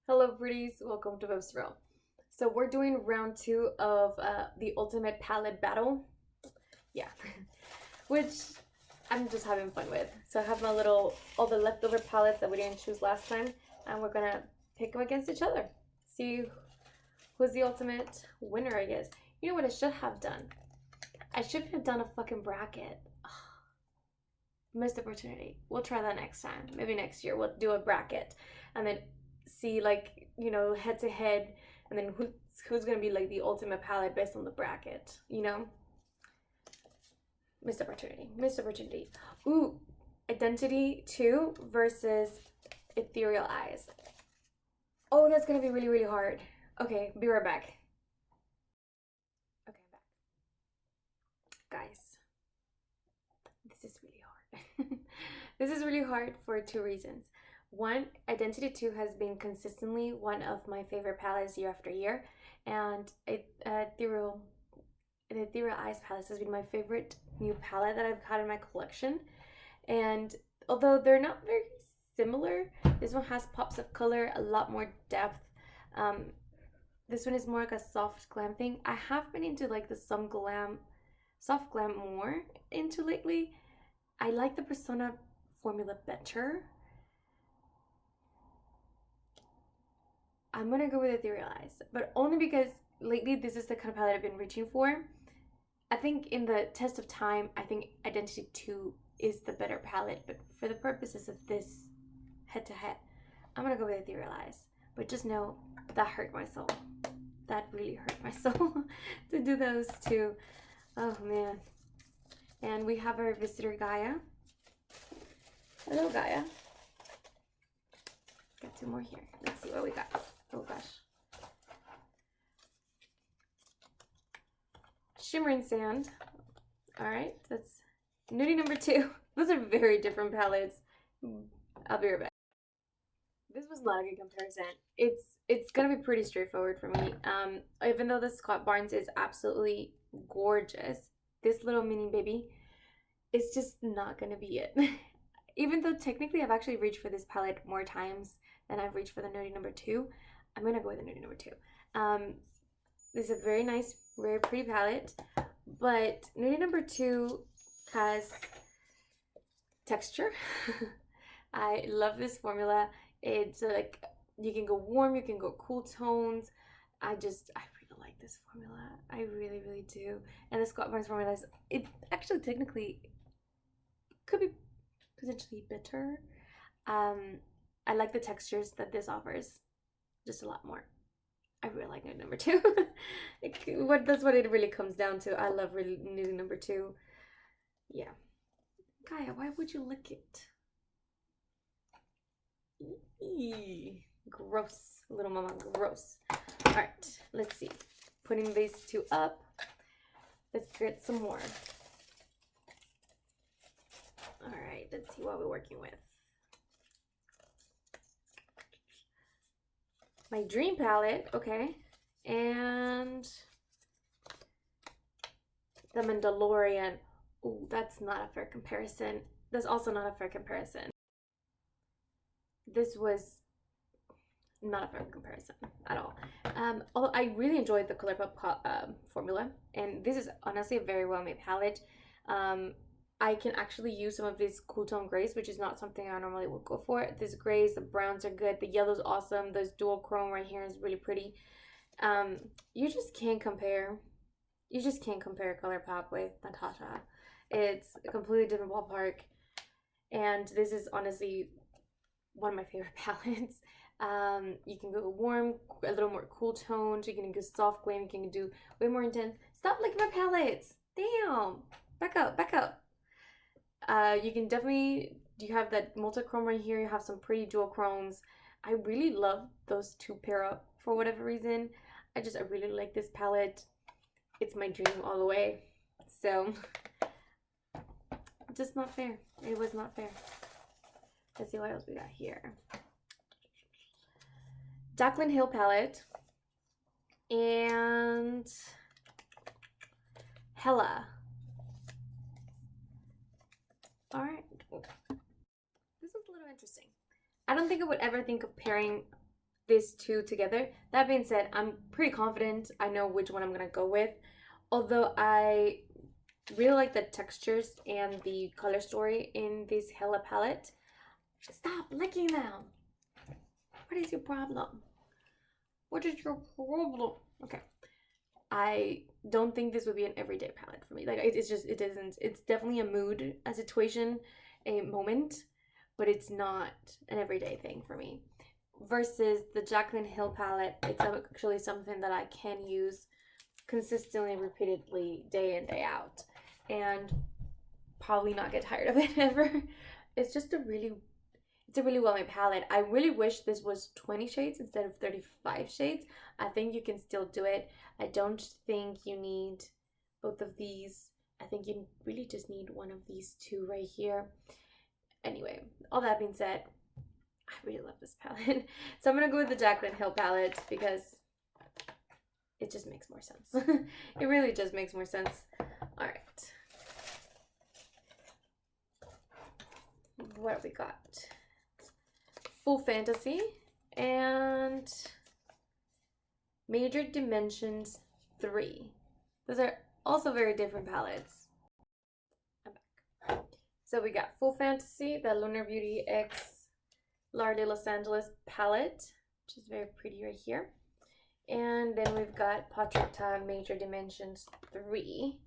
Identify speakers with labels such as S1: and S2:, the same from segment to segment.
S1: Hello, pretties. Welcome to Vibes Row. So we're doing round two of the ultimate palette battle. Yeah, which I'm just having fun with. So I have all the leftover palettes that we didn't choose last time, and we're gonna pick them against each other. See who's the ultimate winner, I guess. You know what I should have done? I should have done a fucking bracket. Missed opportunity. We'll try that next time. Maybe next year we'll do a bracket and then see head to head, and then who's gonna be like the ultimate palette based on the bracket. Missed opportunity. Missed opportunity. Ooh, Identity 2 versus Ethereal Eyes. Oh, that's gonna be really, really hard. Okay, be right back. Okay, I'm back. Guys, this is really hard. This is really hard for two reasons. One, Identity 2 has been consistently one of my favorite palettes year after year, and the Ethereal Eyes palette has been my favorite new palette that I've had in my collection. And although they're not very similar, this one has pops of color, a lot more depth. Um, this one is more like a soft glam thing. I have been into like the soft glam more into lately. I like the Persona formula better. I'm gonna go with Ethereal Eyes, but only because lately this is the kind of palette I've been reaching for. I think in the test of time, I think Identity 2 is the better palette, but for the purposes of this head to head, I'm gonna go with Ethereal Eyes. But just know that hurt my soul. That really hurt my soul to do those two. Oh man. And we have our visitor Gaia. Hello, Gaia. Got two more here. Let's see what we got. Oh gosh. Shimmering Sand. Alright, that's Nudie number 2. Those are very different palettes. I'll be right back. This was not a good comparison. It's gonna be pretty straightforward for me. Even though the Scott Barnes is absolutely gorgeous, this little mini baby is just not gonna be it. Even though technically I've actually reached for this palette more times than I've reached for the Nudie number 2, I'm gonna go with the Nudie number 2. This is a very nice, very pretty palette, but Nudie number 2 has texture. I love this formula. It's like you can go warm, you can go cool tones. I really like this formula. I really, really do. And the Scott Barnes formula it actually technically could be potentially bitter. I like the textures that this offers just a lot more. I really like Nude number 2. That's what it really comes down to. I love really Nude number 2. Yeah. Gaia, why would you lick it? Eee, gross, little mama, gross. All right, let's see. Putting these two up. Let's get some more. All right, let's see what we're working with. My dream palette, okay, and the Mandalorian. Oh, that's not a fair comparison. That's also not a fair comparison. This was not a fair comparison at all. Although I really enjoyed the ColourPop formula, and this is honestly a very well made palette. I can actually use some of these cool tone grays, which is not something I normally would go for. These grays, the browns are good. The yellow's awesome. This dual chrome right here is really pretty. You just can't compare. You just can't compare ColourPop with Natasha. It's a completely different ballpark. And this is honestly one of my favorite palettes. You can go warm, a little more cool toned. You can go soft glam. You can do way more intense. Stop licking my palettes. Damn. Back up, back up. You can definitely, you have that multi-chrome right here. You have some pretty dual chromes. I really love those two pair up for whatever reason. I really like this palette. It's my dream all the way. So, just not fair. It was not fair. Let's see what else we got here. Jaclyn Hill palette. And Hella. Alright. This was a little interesting. I don't think I would ever think of pairing these two together. That being said, I'm pretty confident I know which one I'm gonna go with. Although I really like the textures and the color story in this Hella palette. Stop licking them. What is your problem? What is your problem? Okay. I don't think this would be an everyday palette for me. Like it's just it isn't. It's definitely a mood, a situation, a moment, but it's not an everyday thing for me. Versus the Jaclyn Hill palette, it's actually something that I can use consistently, repeatedly, day in day out, and probably not get tired of it ever. It's just it's a really well made palette. I really wish this was 20 shades instead of 35 shades. I think you can still do it. I don't think you need both of these. I think you really just need one of these two right here. Anyway, all that being said, I really love this palette. So I'm going to go with the Jaclyn Hill palette because it just makes more sense. It really just makes more sense. All right. What have we got? Full Fantasy and Major Dimensions 3. Those are also very different palettes. I'm back. So we got Full Fantasy, the Lunar Beauty X Lar de Los Angeles palette, which is very pretty right here. And then we've got Patrita Major Dimensions 3,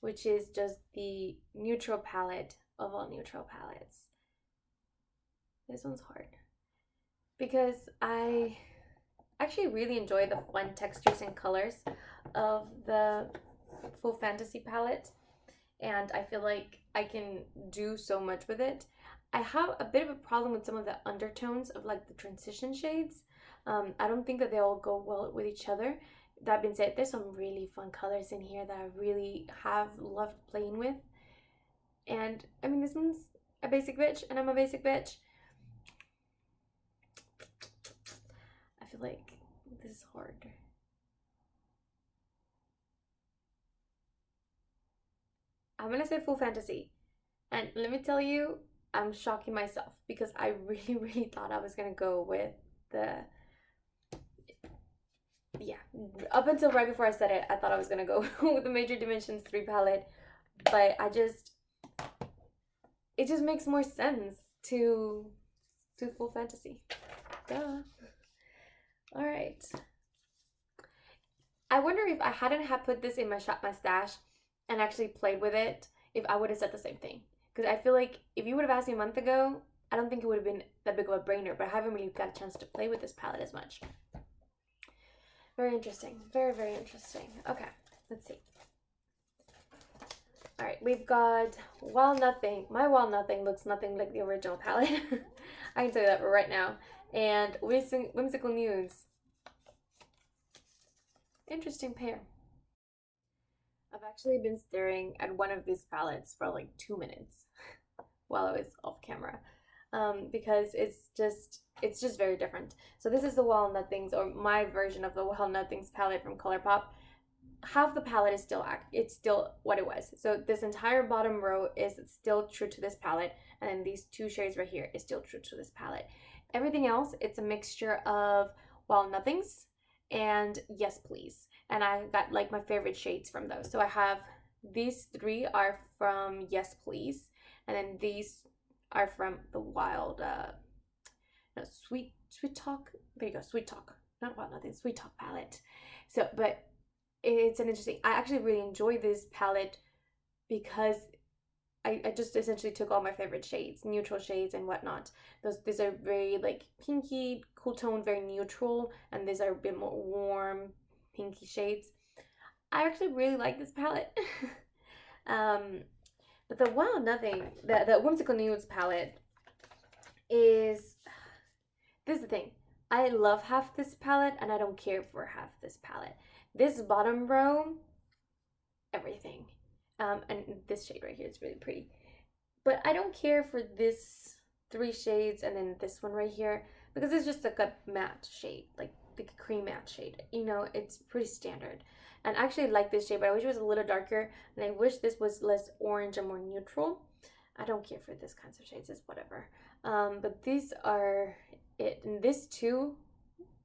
S1: which is just the neutral palette of all neutral palettes. This one's hard because I actually really enjoy the fun textures and colors of the Full Fantasy palette, and I feel like I can do so much with it. I have a bit of a problem with some of the undertones of like the transition shades. I don't think that they all go well with each other. That being said, there's some really fun colors in here that I really have loved playing with. And I mean, this one's a basic bitch, and I'm a basic bitch. I feel like this is hard. I'm gonna say Full Fantasy. And let me tell you, I'm shocking myself because I really, really thought I was gonna go with the, yeah, up until right before I said it, I thought I was gonna go with the Major Dimensions 3 palette, but it just makes more sense to Full Fantasy. Duh. All right. I wonder if I hadn't had put this in my stash and actually played with it, if I would have said the same thing. Because I feel like if you would have asked me a month ago, I don't think it would have been that big of a brainer, but I haven't really got a chance to play with this palette as much. Very interesting. Very, very interesting. Okay, let's see. All right, we've got Wild Nothing. My Wild Nothing looks nothing like the original palette. I can tell you that right now. And Whimsical Nudes. Interesting pair. I've actually been staring at one of these palettes for like 2 minutes while I was off camera, because it's just very different. So this is the Wild Nothings, or my version of the Wild Nothings palette from ColourPop. Half the palette is it's still what it was. So this entire bottom row is still true to this palette, and then these two shades right here is still true to this palette. Everything else, it's a mixture of Wild Nothings and Yes Please, and I got like my favorite shades from those. So I have these three are from Yes Please, and then these are from the Wild no, Sweet Talk. There you go, Sweet Talk, not Wild Nothing, Sweet Talk palette. So but it's an interesting, I actually really enjoy this palette because I just essentially took all my favorite shades, neutral shades and whatnot. These are very like pinky, cool tone, very neutral, and these are a bit more warm, pinky shades. I actually really like this palette. But the Wild Nothing, the Whimsical Nudes palette is, this is the thing. I love half this palette and I don't care for half this palette. This bottom row, everything. And this shade right here is really pretty. But I don't care for this three shades and then this one right here because it's just like a matte shade, like the cream matte shade. You know, it's pretty standard. And I actually like this shade, but I wish it was a little darker. And I wish this was less orange and more neutral. I don't care for this kinds of shades, it's whatever. But these are it. And this too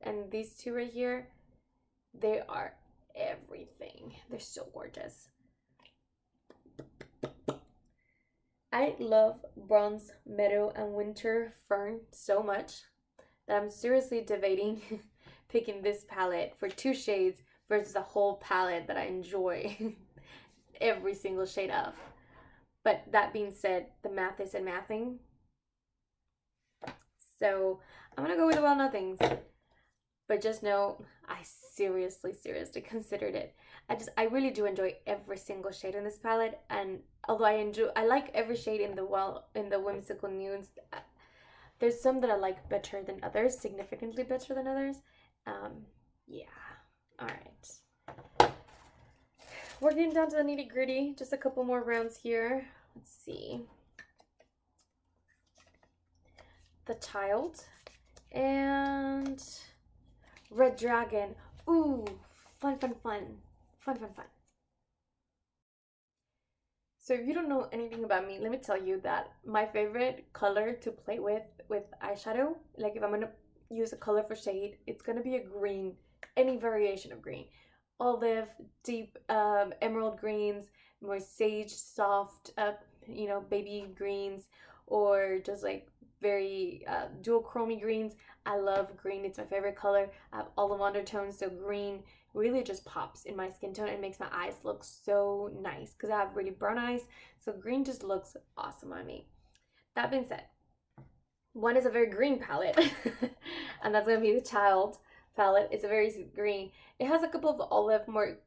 S1: And these two right here, they are everything. They're so gorgeous. I love Bronze Meadow and Winter Fern so much that I'm seriously debating picking this palette for 2 shades versus a whole palette that I enjoy every single shade of. But that being said, the math isn't mathing. So I'm gonna go with the Well Nothings. But just know I seriously considered it. I really do enjoy every single shade in this palette, and although I like every shade in the Whimsical Nudes, there's some that I like better than others, significantly better than others. Yeah. All right. We're getting down to the nitty gritty. Just a couple more rounds here. Let's see. The Child and Red Dragon. Ooh, fun. So if you don't know anything about me, let me tell you that my favorite color to play with eyeshadow, like if I'm gonna use a color for shade, it's gonna be a green, any variation of green. Olive, deep emerald greens, more sage, soft, baby greens, or just like very dual-chromy greens. I love green. It's my favorite color. I have olive undertones, so green really just pops in my skin tone and makes my eyes look so nice because I have really brown eyes. So green just looks awesome on me. That being said, one is a very green palette, and that's going to be the Child palette. It's a very green. It has a couple of olive, more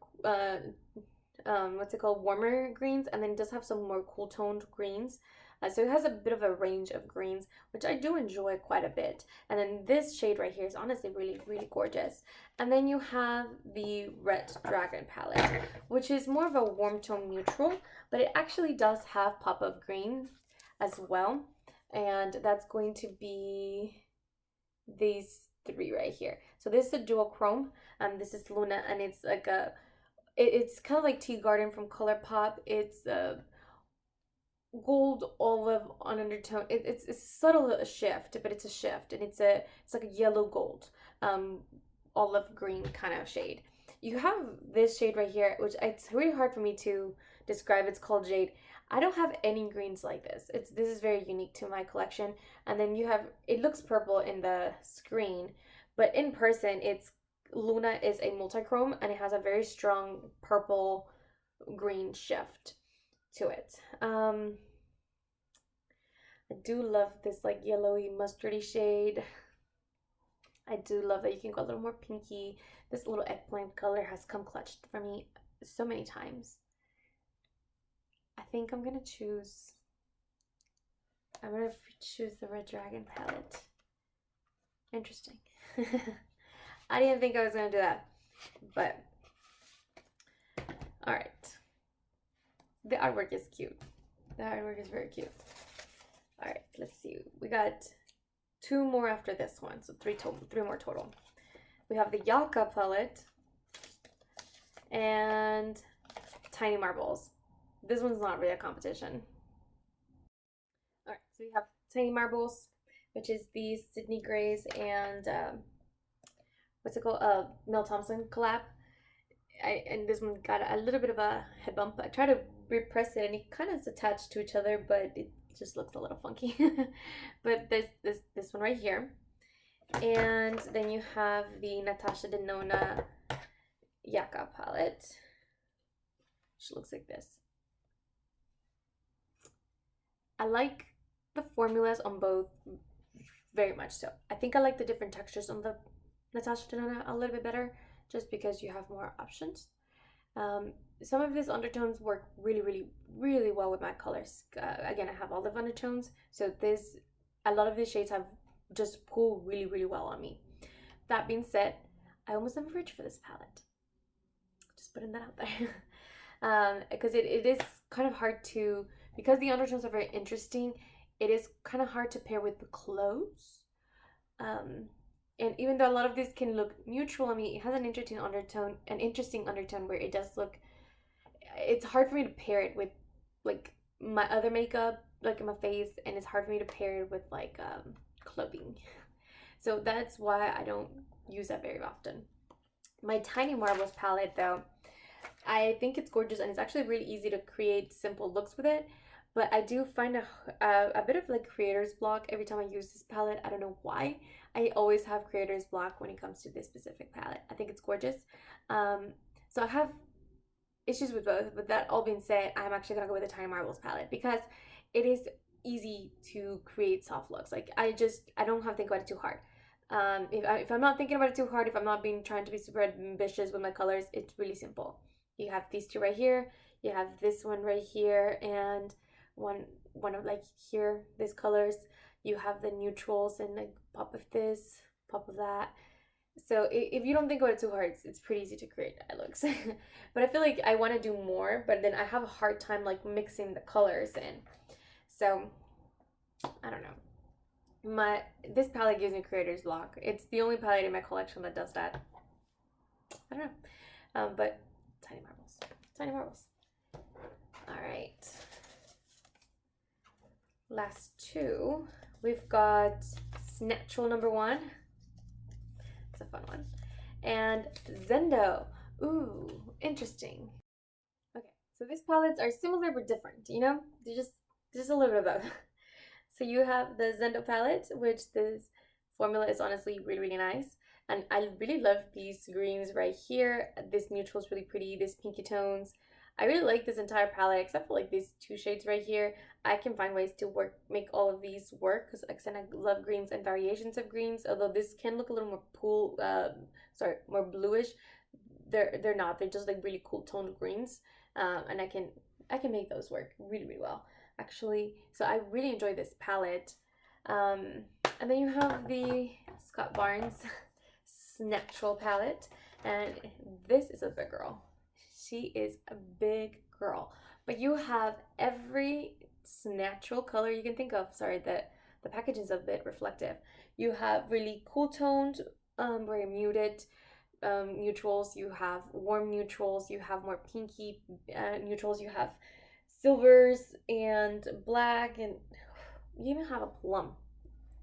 S1: warmer greens, and then it does have some more cool toned greens. So it has a bit of a range of greens, which I do enjoy quite a bit. And then this shade right here is honestly really gorgeous. And then you have the Red Dragon palette, which is more of a warm tone neutral, but it actually does have pop of green as well. And that's going to be these 3 right here. So this is a dual chrome, and this is Luna, and it's like it's kind of like Tea Garden from ColourPop. It's gold olive on undertone. It's a subtle shift, but it's a shift, and it's like a yellow gold, olive green kind of shade. You have this shade right here, which it's really hard for me to describe. It's called Jade. I don't have any greens like this. This is very unique to my collection. And then you have, it looks purple in the screen, but in person, Luna is a multi-chrome, and it has a very strong purple green shift to it. I do love this like yellowy mustardy shade. I do love that you can go a little more pinky. This little eggplant color has come clutch for me so many times. I think I'm gonna choose the Red Dragon palette. Interesting. I didn't think I was gonna do that, but all right. The artwork is cute. The artwork is very cute. All right, let's see. We got 2 more after this one, so 3 more total. We have the Yaka palette and Tiny Marbles. This one's not really a competition. All right, so we have Tiny Marbles, which is the Sydney Grays and what's it called? Mel Thompson collab. And this one got a little bit of a head bump. I tried to repress it, and it kind of is attached to each other, but it just looks a little funky. But there's this one right here, and then you have the Natasha Denona Yaka palette, which looks like this. I like the formulas on both very much so. I think I like the different textures on the Natasha Denona a little bit better, just because you have more options. Some of these undertones work really well with my colors. Again, I have olive undertones, so a lot of these shades have just pull really well on me. That being said, I almost never reach for this palette. Just putting that out there. Because it is kind of hard to, because the undertones are very interesting, it is kind of hard to pair with the clothes. And even though a lot of these can look neutral, I mean, it has an interesting undertone where it does look, it's hard for me to pair it with like my other makeup, like in my face, and it's hard for me to pair it with like clothing. So that's why I don't use that very often. My Tiny Marbles palette, though, I think it's gorgeous and it's actually really easy to create simple looks with it. But I do find a bit of like creator's block every time I use this palette. I don't know why. I always have creator's block when it comes to this specific palette. I think it's gorgeous. Um, so I have issues with both. But that all being said, I'm actually gonna go with the Tiny Marbles palette because it is easy to create soft looks. Like I don't have to think about it too hard. If I'm not thinking about it too hard, if I'm not being trying to be super ambitious with my colors, it's really simple. You have these two right here. You have this one right here, and one of like here, these colors. You have the neutrals and like pop of this, pop of that. So if you don't think about it too hard, it's pretty easy to create eye looks. But I feel like I want to do more, but then I have a hard time like mixing the colors in. So I don't know. This palette gives me creator's block. It's the only palette in my collection that does that. I don't know. But Tiny Marbles. Tiny Marbles. All right. Last two. We've got Snatchel number 1. It's a fun one. And Zendo. Ooh, interesting. Okay, so these palettes are similar but different, you know? They're just a little bit of both. So you have the Zendo palette, which this formula is honestly really, really nice. And I really love these greens right here. This neutral is really pretty, these pinky tones. I really like this entire palette, except for like these two shades right here. I can find ways to make all of these work, because like I said, I love greens and variations of greens, although this can look a little more bluish. They're not, they're just like really cool toned greens. And I can make those work really, really well, actually. So I really enjoy this palette. And then you have the Scott Barnes Snatchel palette, and this is a big girl. She is a big girl, but you have every Snatchel color you can think of. Sorry, the package is a bit reflective. You have really cool toned, very muted neutrals. You have warm neutrals. You have more pinky neutrals. You have silvers and black, and you even have a plum,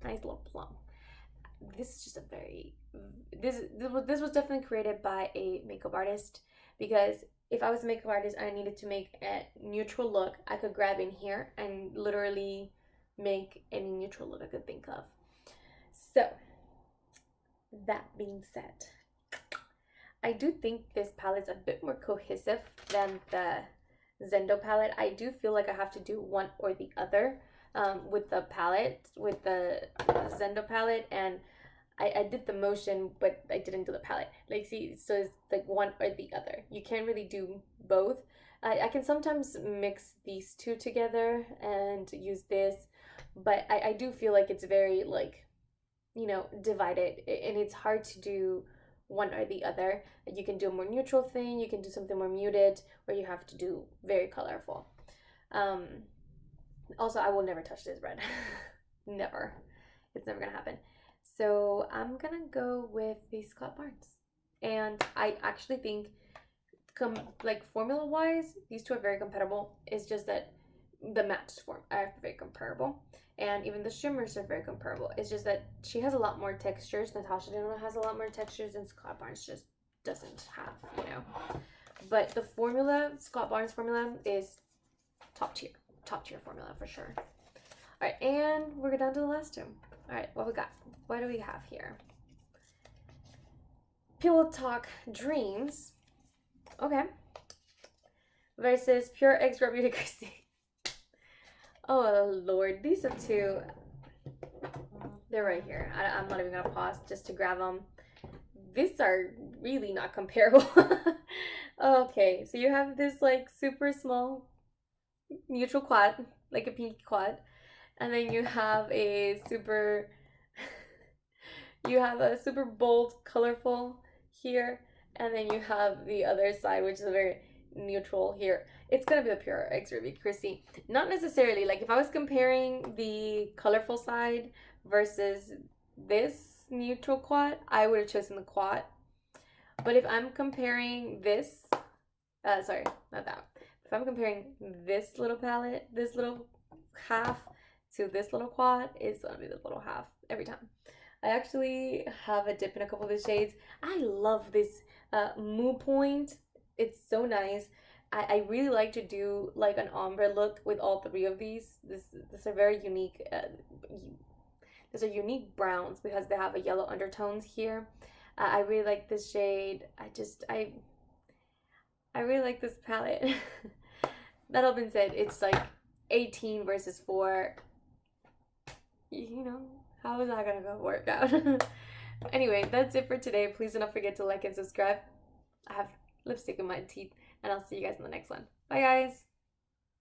S1: nice little plum. This is just a very this was definitely created by a makeup artist, because if I was a makeup artist and I needed to make a neutral look, I could grab in here and literally make any neutral look I could think of. So that being said, I do think this palette's a bit more cohesive than the Zendo palette. I do feel like I have to do one or the other with the palette, with the Zendo palette, and I did the motion, but I didn't do the palette. Like, see, so it's like one or the other. You can't really do both. I can sometimes mix these two together and use this, but I do feel like it's very, like, you know, divided, and it's hard to do one or the other. You can do a more neutral thing, you can do something more muted, or you have to do very colorful. Also, I will never touch this red. Never. It's never gonna happen. So I'm gonna go with the Scott Barnes. And I actually think, like formula wise, these two are very compatible. It's just that the mattes form are very comparable, and even the shimmers are very comparable. It's just that she has a lot more textures. Natasha Denona has a lot more textures, and Scott Barnes just doesn't have, you know. But the formula, Scott Barnes formula, is top tier formula for sure. All right, and we're down to the last two. All right, what we got? What do we have here? Pillow Talk Dreams. Okay. Versus Pure X Beauty Christy. Oh Lord, these are two. They're right here. I'm not even gonna pause just to grab them. These are really not comparable. Okay, so you have this like super small neutral quad, like a pinky quad, and then you have a super bold, colorful here, and then you have the other side, which is a very neutral here. It's gonna be the Pure X Ruby Chrissy. Not necessarily, like if I was comparing the colorful side versus this neutral quad, I would have chosen the quad. But if I'm comparing this, sorry, not that. If I'm comparing this little palette, this little half, to this little quad, it's gonna be the little half every time. I actually have a dip in a couple of the shades. I love this Moo Point. It's so nice. I really like to do like an ombre look with all three of these. This are very unique. These are unique browns because they have a yellow undertones here. I really like this shade. I really like this palette. That all been said, it's like 18 versus 4. You know, how is that gonna go work out? Anyway, that's it for today. Please do not forget to like and subscribe. I have lipstick in my teeth, and I'll see you guys in the next one. Bye, guys.